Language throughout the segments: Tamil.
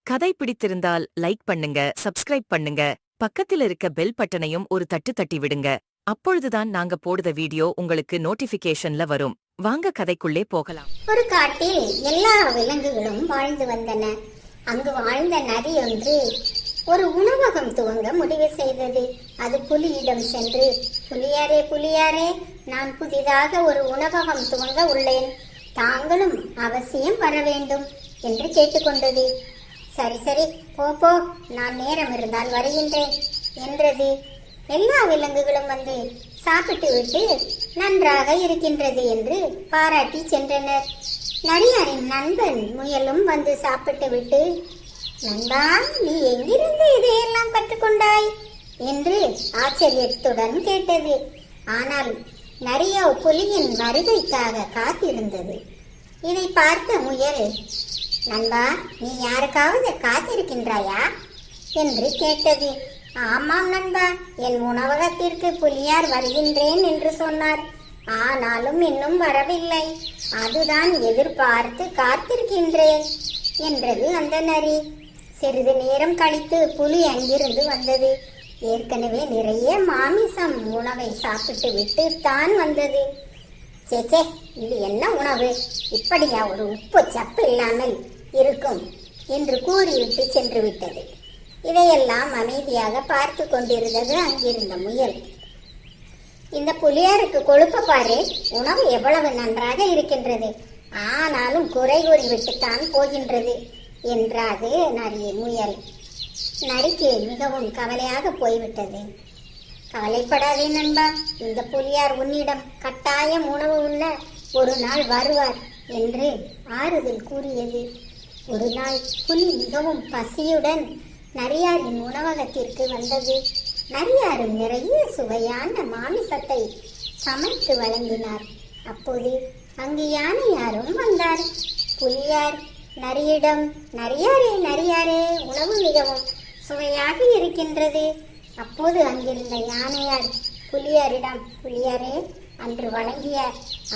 கதை பிடித்திருந்தால் லைக் பண்ணுங்க, சப்ஸ்கிரைப் பண்ணுங்க, பக்கத்தில் இருக்க பெல் பட்டனையும் ஒரு தட்டு தட்டி விடுங்க. அப்பொழுதுதான் நாங்க போடுற வீடியோ உங்களுக்கு நோட்டிபிகேஷன்ல வரும். வாங்க கதைக்குள்ளே போகலாம். ஒரு காட்டில் எல்லா விலங்குகளும் வாழ்ந்து வந்தன. அங்கு வாழ்ந்த நரி ஒன்று ஒரு உணவகம் துவங்க முடிவு செய்தது. அது புலியிடம் சென்று, புலியாரே புலியாரே, நான் புதிதாக ஒரு உணவகம் துவங்க உள்ளேன், தாங்களும் அவசியம் வர வேண்டும் என்று கேட்டுக்கொண்டது. சரி சரி, போ போ, நான் நேரம் இருந்தால் வருகின்றேன் என்றது. எல்லா விலங்குகளும் வந்து சாப்பிட்டு விட்டு நன்றாக இருக்கின்றது என்று பாராட்டி சென்றனர். நரியாரின் நண்பன் முயலும் வந்து சாப்பிட்டு விட்டு, நண்பா, நீ எங்கிருந்து இதையெல்லாம் கற்றுக்கொண்டாய் என்று ஆச்சரியத்துடன் கேட்டது. ஆனால் நரியோ புலியின் வருகைக்காக காத்திருந்தது. இதை பார்த்த முயல், நண்பா, நீ யாருக்காவது காத்திருக்கின்றாயா என்று கேட்டது. ஆமாம் நண்பா, என் உணவகத்திற்கு புலியார் வருகின்றேன் என்று சொன்னார். ஆனாலும் இன்னும் வரவில்லை. அதுதான் எதிர்பார்த்து காத்திருக்கின்றேன் என்றது அந்த நரி. சிறிது நேரம் கழித்து புலி அங்கிருந்து வந்தது. ஏற்கனவே நிறைய மாமிசம் உணவை சாப்பிட்டு விட்டு தான் வந்தது. சேச்சே, இது என்ன உணவு, இப்படியா ஒரு உப்பு சப்பு இல்லாமல் இருக்கும் என்று கூறிவிட்டு சென்று விட்டது. இதையெல்லாம் அமைதியாக பார்த்து கொண்டிருந்தது அங்கிருந்த முயல். இந்த புலியாருக்கு கொழுப்ப பாரு, உணவு எவ்வளவு நன்றாக இருக்கின்றது, ஆனாலும் குறை கூறிவிட்டுத்தான் போகின்றது என்றாது முயல். நரிக்கு மிகவும் கவலையாக போய்விட்டது. கவலைப்படாதே நண்பா, இந்த புலியார் உன்னிடம் கட்டாயம் உணவு உண்ண ஒரு நாள் வருவார் என்று ஆறுதல் கூறியது. ஒரு நாள் புலி மிகவும் பசியுடன் நரியாரின் உணவகத்திற்கு வந்தது. நரியாரும் நிறைய சுவையான மாமிசத்தை சமைத்து வழங்கினார். அப்போது அங்கு யானையாரும் வந்தார். புலியார் நரியிடம், நரியாரே நரியாரே, உணவு மிகவும் சுவையாக இருக்கின்றது. அப்போது அங்கிருந்த யானையார் புலியாரிடம், புலியாரே, அன்று வழங்கிய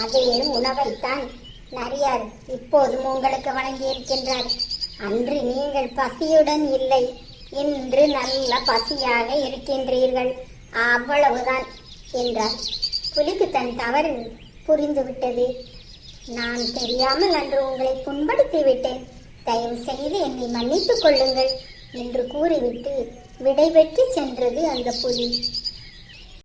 அதே உணவைத்தான் நரியார் இப்போதும் உங்களுக்கு வழங்கி இருக்கின்றார். அன்று நீங்கள் பசியுடன் இல்லை, இன்று நல்ல பசியாக இருக்கின்றீர்கள், அவ்வளவுதான் என்றார். புலிக்கு தன் தவறு புரிந்துவிட்டது. நான் தெரியாமல் அன்று உங்களை புண்படுத்தி விட்டேன், தயவு செய்து என்னை மன்னித்துக் கொள்ளுங்கள் என்று கூறிவிட்டு விடைபெற்று சென்றது அந்த புலி.